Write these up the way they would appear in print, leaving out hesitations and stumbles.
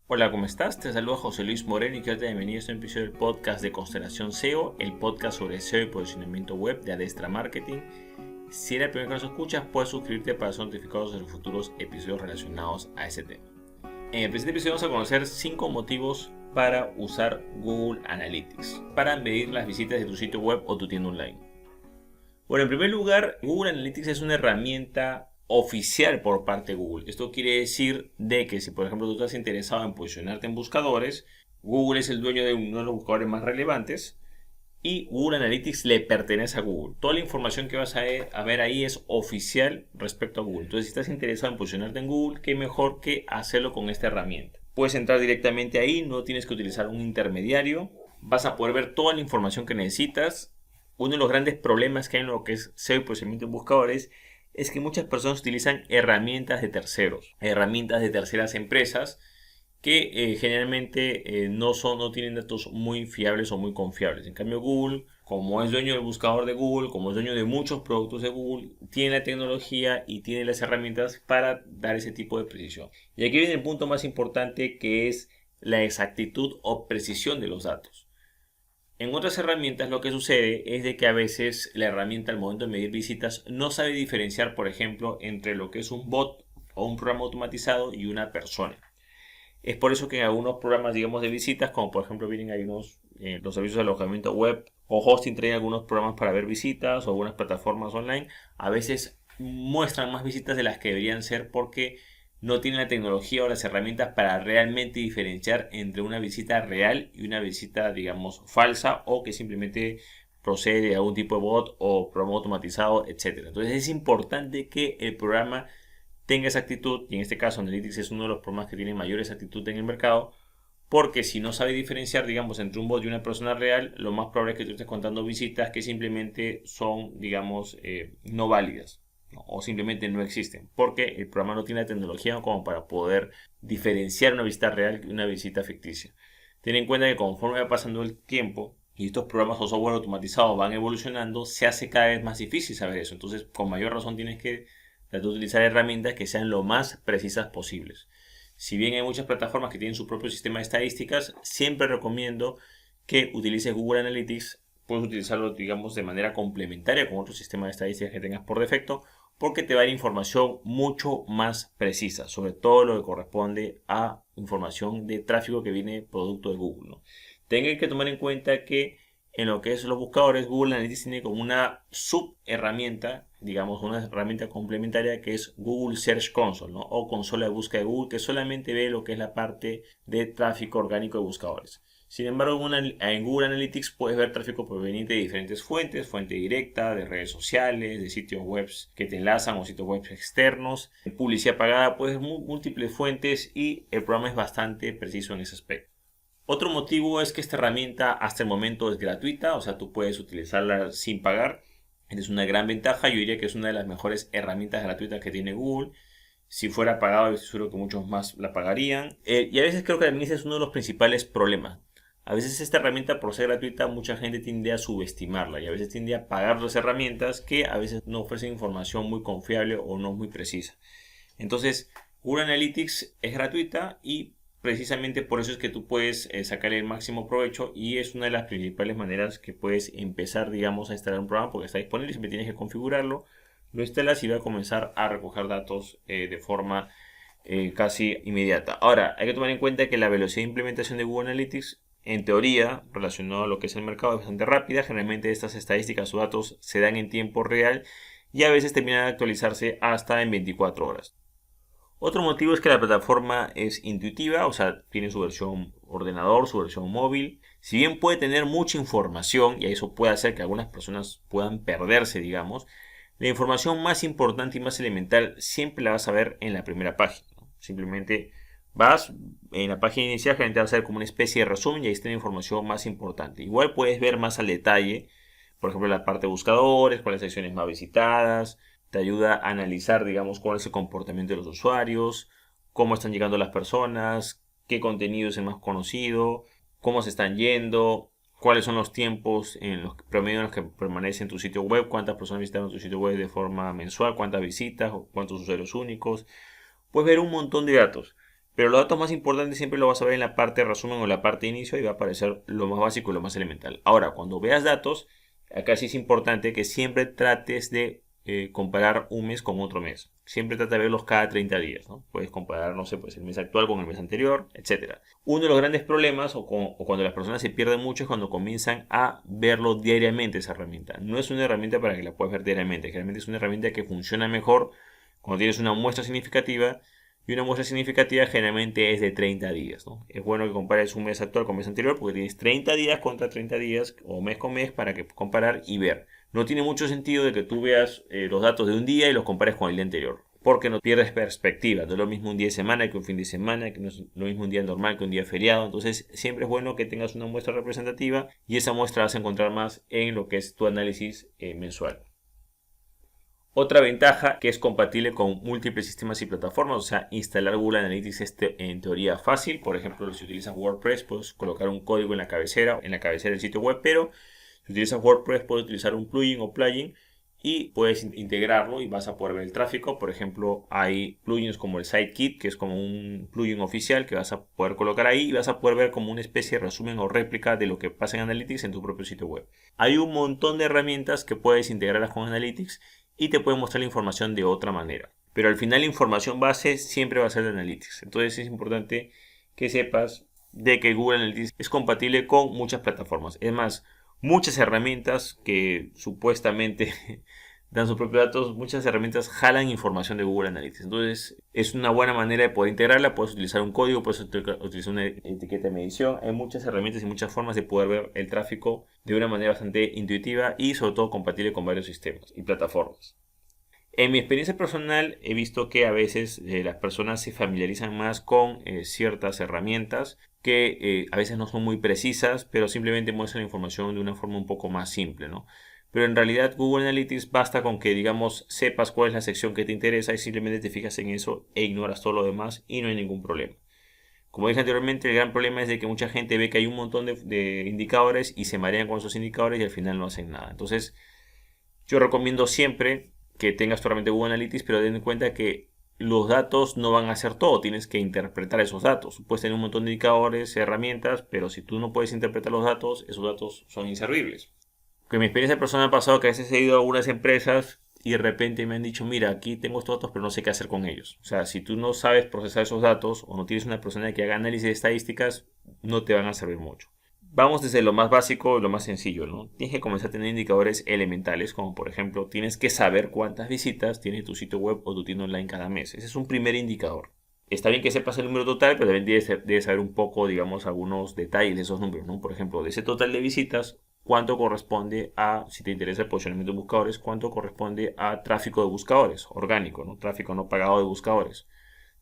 Hola, ¿cómo estás? Te saluda José Luis Moreno y quiero darte bienvenido a este episodio del podcast de Constelación SEO, el podcast sobre SEO y posicionamiento web de Adestra Marketing. Si eres el primero que nos escuchas, puedes suscribirte para ser notificado de los futuros episodios relacionados a ese tema. En el presente episodio vamos a conocer 5 motivos para usar Google Analytics para medir las visitas de tu sitio web o tu tienda online. Bueno, en primer lugar, Google Analytics es una herramienta oficial por parte de Google. Esto quiere decir de que si por ejemplo tú estás interesado en posicionarte en buscadores, Google es el dueño de uno de los buscadores más relevantes y Google Analytics le pertenece a Google. Toda la información que vas a ver ahí es oficial respecto a Google. Entonces, si estás interesado en posicionarte en Google, qué mejor que hacerlo con esta herramienta. Puedes entrar directamente ahí, no tienes que utilizar un intermediario. Vas a poder ver toda la información que necesitas. Uno de los grandes problemas que hay en lo que es SEO y posicionamiento en buscadores es que muchas personas utilizan herramientas de terceros, herramientas de terceras empresas que generalmente no tienen datos muy fiables o muy confiables. En cambio, Google, como es dueño del buscador de Google, como es dueño de muchos productos de Google, tiene la tecnología y tiene las herramientas para dar ese tipo de precisión. Y aquí viene el punto más importante, que es la exactitud o precisión de los datos. En otras herramientas lo que sucede es de que a veces la herramienta al momento de medir visitas no sabe diferenciar, por ejemplo, entre lo que es un bot o un programa automatizado y una persona. Es por eso que en algunos programas, digamos, de visitas, como por ejemplo vienen ahí los servicios de alojamiento web o hosting, traen algunos programas para ver visitas o algunas plataformas online, a veces muestran más visitas de las que deberían ser porque no tienen la tecnología o las herramientas para realmente diferenciar entre una visita real y una visita, digamos, falsa o que simplemente procede de algún tipo de bot o programa automatizado, etc. Entonces es importante que el programa tenga esa actitud, y en este caso Analytics es uno de los programas que tiene mayor exactitud en el mercado, porque si no sabe diferenciar, digamos, entre un bot y una persona real, lo más probable es que tú estés contando visitas que simplemente son, digamos, no válidas, ¿no? O simplemente no existen, porque el programa no tiene la tecnología como para poder diferenciar una visita real de una visita ficticia. Ten en cuenta que conforme va pasando el tiempo y estos programas o software automatizados van evolucionando, se hace cada vez más difícil saber eso. Entonces, con mayor razón tienes que tratar de utilizar herramientas que sean lo más precisas posibles. Si bien hay muchas plataformas que tienen su propio sistema de estadísticas, siempre recomiendo que utilices Google Analytics. Puedes utilizarlo, digamos, de manera complementaria con otro sistema de estadísticas que tengas por defecto, porque te va a dar información mucho más precisa, sobre todo lo que corresponde a información de tráfico que viene producto de Google, ¿no? Tengan que tomar en cuenta que en lo que es los buscadores, Google Analytics tiene como una subherramienta, digamos, una herramienta complementaria que es Google Search Console, ¿no? O consola de búsqueda de Google, que solamente ve lo que es la parte de tráfico orgánico de buscadores. Sin embargo, en Google Analytics puedes ver tráfico proveniente de diferentes fuentes, fuente directa, de redes sociales, de sitios web que te enlazan o sitios web externos, publicidad pagada, puedes múltiples fuentes y el programa es bastante preciso en ese aspecto. Otro motivo es que esta herramienta hasta el momento es gratuita, o sea, tú puedes utilizarla sin pagar. Es una gran ventaja, yo diría que es una de las mejores herramientas gratuitas que tiene Google. Si fuera pagado, estoy seguro que muchos más la pagarían. Y a veces creo que también ese es uno de los principales problemas. A veces esta herramienta, por ser gratuita, mucha gente tiende a subestimarla y a veces tiende a pagar las herramientas que a veces no ofrecen información muy confiable o no muy precisa. Entonces, Google Analytics es gratuita y precisamente por eso es que tú puedes sacar el máximo provecho, y es una de las principales maneras que puedes empezar, digamos, a instalar un programa, porque está disponible, siempre tienes que configurarlo, lo instalas y va a comenzar a recoger datos de forma casi inmediata. Ahora, hay que tomar en cuenta que la velocidad de implementación de Google Analytics, en teoría, relacionado a lo que es el mercado, es bastante rápida. Generalmente estas estadísticas o datos se dan en tiempo real y a veces terminan de actualizarse hasta en 24 horas. Otro motivo es que la plataforma es intuitiva, o sea, tiene su versión ordenador, su versión móvil. Si bien puede tener mucha información, y eso puede hacer que algunas personas puedan perderse, digamos, la información más importante y más elemental siempre la vas a ver en la primera página, ¿no? Simplemente vas en la página inicial, generalmente vas a ver como una especie de resumen y ahí está la información más importante. Igual puedes ver más al detalle, por ejemplo, la parte de buscadores, cuáles secciones más visitadas, te ayuda a analizar, digamos, cuál es el comportamiento de los usuarios, cómo están llegando las personas, qué contenido es el más conocido, cómo se están yendo, cuáles son los tiempos en los promedio en los que permanece en tu sitio web, cuántas personas visitaron tu sitio web de forma mensual, cuántas visitas o cuántos usuarios únicos. Puedes ver un montón de datos. Pero los datos más importantes siempre lo vas a ver en la parte de resumen o en la parte de inicio y va a aparecer lo más básico y lo más elemental. Ahora, cuando veas datos, acá sí es importante que siempre trates de comparar un mes con otro mes. Siempre trata de verlos cada 30 días, ¿no? Puedes comparar, no sé, pues el mes actual con el mes anterior, etc. Uno de los grandes problemas o cuando las personas se pierden mucho es cuando comienzan a verlo diariamente esa herramienta. No es una herramienta para que la puedas ver diariamente. Generalmente es una herramienta que funciona mejor cuando tienes una muestra significativa. Y una muestra significativa generalmente es de 30 días, ¿no? Es bueno que compares un mes actual con el mes anterior porque tienes 30 días contra 30 días o mes con mes para que comparar y ver. No tiene mucho sentido de que tú veas los datos de un día y los compares con el día anterior, porque no pierdes perspectiva. No es lo mismo un día de semana que un fin de semana, que no es lo mismo un día normal que un día feriado. Entonces siempre es bueno que tengas una muestra representativa y esa muestra vas a encontrar más en lo que es tu análisis mensual. Otra ventaja que es compatible con múltiples sistemas y plataformas, o sea, instalar Google Analytics es en teoría fácil. Por ejemplo, si utilizas WordPress, puedes colocar un código en la cabecera del sitio web, pero si utilizas WordPress, puedes utilizar un plugin o plugin y puedes integrarlo y vas a poder ver el tráfico. Por ejemplo, hay plugins como el Sitekit, que es como un plugin oficial que vas a poder colocar ahí y vas a poder ver como una especie de resumen o réplica de lo que pasa en Analytics en tu propio sitio web. Hay un montón de herramientas que puedes integrarlas con Analytics y te puede mostrar la información de otra manera. Pero al final la información base siempre va a ser de Analytics. Entonces es importante que sepas de que Google Analytics es compatible con muchas plataformas. Es más, muchas herramientas que supuestamente dan sus propios datos, muchas herramientas jalan información de Google Analytics. Entonces es una buena manera de poder integrarla. Puedes utilizar un código, puedes utilizar una etiqueta de medición. Hay muchas herramientas y muchas formas de poder ver el tráfico de una manera bastante intuitiva y sobre todo compatible con varios sistemas y plataformas. En mi experiencia personal he visto que a veces las personas se familiarizan más con ciertas herramientas que a veces no son muy precisas, pero simplemente muestran la información de una forma un poco más simple, ¿no? Pero en realidad Google Analytics basta con que, digamos, sepas cuál es la sección que te interesa y simplemente te fijas en eso e ignoras todo lo demás y no hay ningún problema. Como dije anteriormente, el gran problema es de que mucha gente ve que hay un montón de indicadores y se marean con esos indicadores y al final no hacen nada. Entonces, yo recomiendo siempre que tengas tu herramienta de Google Analytics, pero ten en cuenta que los datos no van a ser todo, tienes que interpretar esos datos. Puedes tener un montón de indicadores, herramientas, pero si tú no puedes interpretar los datos, esos datos son inservibles. Que mi experiencia personal ha pasado que a veces he ido a algunas empresas y de repente me han dicho, mira, aquí tengo estos datos, pero no sé qué hacer con ellos. O sea, si tú no sabes procesar esos datos o no tienes una persona que haga análisis de estadísticas, no te van a servir mucho. Vamos desde lo más básico, lo más sencillo, ¿no? Tienes que comenzar a tener indicadores elementales, como por ejemplo, tienes que saber cuántas visitas tiene tu sitio web o tu tienda online cada mes. Ese es un primer indicador. Está bien que sepas el número total, pero también debes saber un poco, digamos, algunos detalles de esos números, ¿no? Por ejemplo, de ese total de visitas, cuánto corresponde a, si te interesa el posicionamiento de buscadores, cuánto corresponde a tráfico de buscadores, orgánico, ¿no? Tráfico no pagado de buscadores.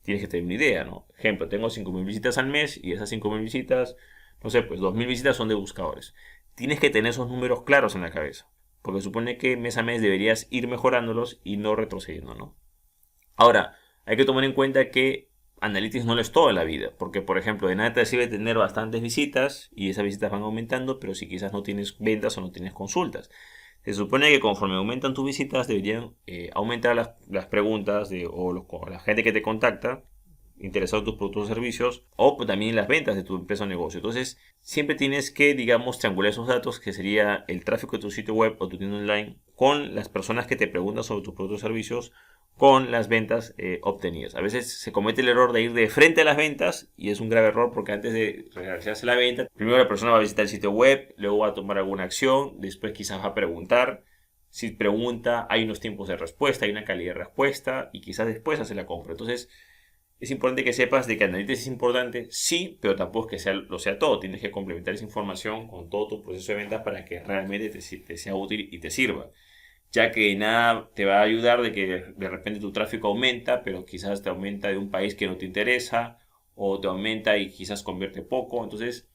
Tienes que tener una idea, ¿no? Ejemplo, tengo 5.000 visitas al mes y esas 5.000 visitas, no sé, pues 2.000 visitas son de buscadores. Tienes que tener esos números claros en la cabeza, porque supone que mes a mes deberías ir mejorándolos y no retrocediendo, ¿no? Ahora, hay que tomar en cuenta que Analytics no lo es todo en la vida, porque por ejemplo, de nada te sirve tener bastantes visitas y esas visitas van aumentando, pero si quizás no tienes ventas o no tienes consultas. Se supone que conforme aumentan tus visitas deberían aumentar las preguntas o la gente que te contacta interesado en tus productos o servicios o también las ventas de tu empresa o negocio. Entonces, siempre tienes que, digamos, triangular esos datos, que sería el tráfico de tu sitio web o tu tienda online, con las personas que te preguntan sobre tus productos o servicios, con las ventas obtenidas. A veces se comete el error de ir de frente a las ventas y es un grave error porque antes de realizarse la venta, primero la persona va a visitar el sitio web, luego va a tomar alguna acción, después quizás va a preguntar. Si pregunta, hay unos tiempos de respuesta, hay una calidad de respuesta y quizás después hace la compra. Entonces, es importante que sepas de que Analytics es importante, sí, pero tampoco es que lo sea todo. Tienes que complementar esa información con todo tu proceso de ventas para que realmente te sea útil y te sirva. Ya que nada te va a ayudar de que de repente tu tráfico aumenta, pero quizás te aumenta de un país que no te interesa, o te aumenta y quizás convierte poco. Entonces,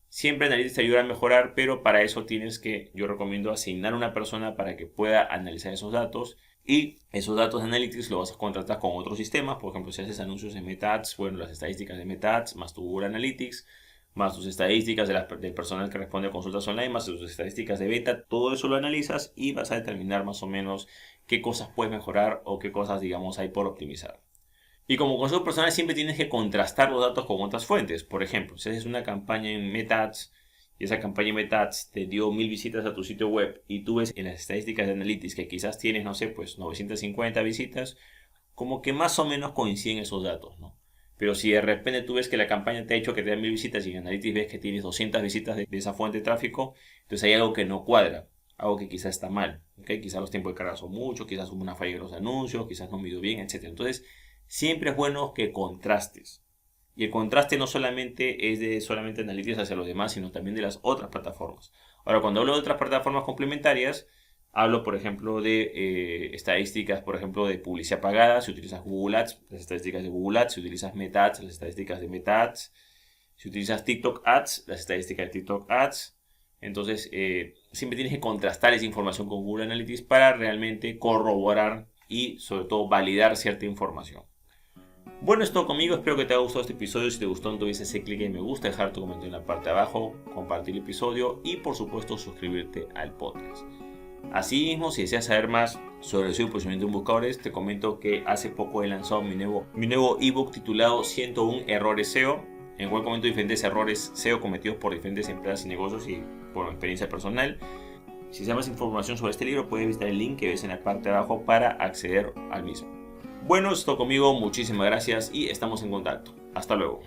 siempre Analytics te ayuda a mejorar, pero para eso tienes que, yo recomiendo asignar una persona para que pueda analizar esos datos. Y esos datos de Analytics los vas a contratar con otros sistemas. Por ejemplo, si haces anuncios en MetaAds, bueno, las estadísticas de MetaAds, más tu Google Analytics, más tus estadísticas del personal que responde a consultas online, más tus estadísticas de venta, todo eso lo analizas y vas a determinar más o menos qué cosas puedes mejorar o qué cosas, digamos, hay por optimizar. Y como consejo personal siempre tienes que contrastar los datos con otras fuentes. Por ejemplo, si haces una campaña en Meta Ads y esa campaña en Meta Ads te dio 1000 visitas a tu sitio web y tú ves en las estadísticas de Analytics que quizás tienes, no sé, pues 950 visitas, como que más o menos coinciden esos datos, ¿no? Pero si de repente tú ves que la campaña te ha hecho que te da 1000 visitas y en Analytics ves que tienes 200 visitas de esa fuente de tráfico, entonces hay algo que no cuadra, algo que quizás está mal, ¿okay? Quizás los tiempos de carga son muchos, quizás hubo una falla en los anuncios, quizás no midió bien, etc. Entonces, siempre es bueno que contrastes. Y el contraste no solamente es de solamente Analytics hacia los demás, sino también de las otras plataformas. Ahora, cuando hablo de otras plataformas complementarias, hablo, por ejemplo, de estadísticas, por ejemplo, de publicidad pagada. Si utilizas Google Ads, las estadísticas de Google Ads. Si utilizas Meta Ads, las estadísticas de Meta Ads. Si utilizas TikTok Ads, las estadísticas de TikTok Ads. Entonces, siempre tienes que contrastar esa información con Google Analytics para realmente corroborar y, sobre todo, validar cierta información. Bueno, es todo conmigo, espero que te haya gustado este episodio. Si te gustó, no te olvides ese clic en me gusta, dejar tu comentario en la parte de abajo, compartir el episodio y por supuesto suscribirte al podcast. Asimismo, si deseas saber más sobre el SEO y posicionamiento en buscadores, te comento que hace poco he lanzado mi nuevo ebook titulado 101 errores SEO, en el cual comento diferentes errores SEO cometidos por diferentes empresas y negocios y por mi experiencia personal. Si deseas más información sobre este libro, puedes visitar el link que ves en la parte de abajo para acceder al mismo. Bueno, esto conmigo, muchísimas gracias y estamos en contacto. Hasta luego.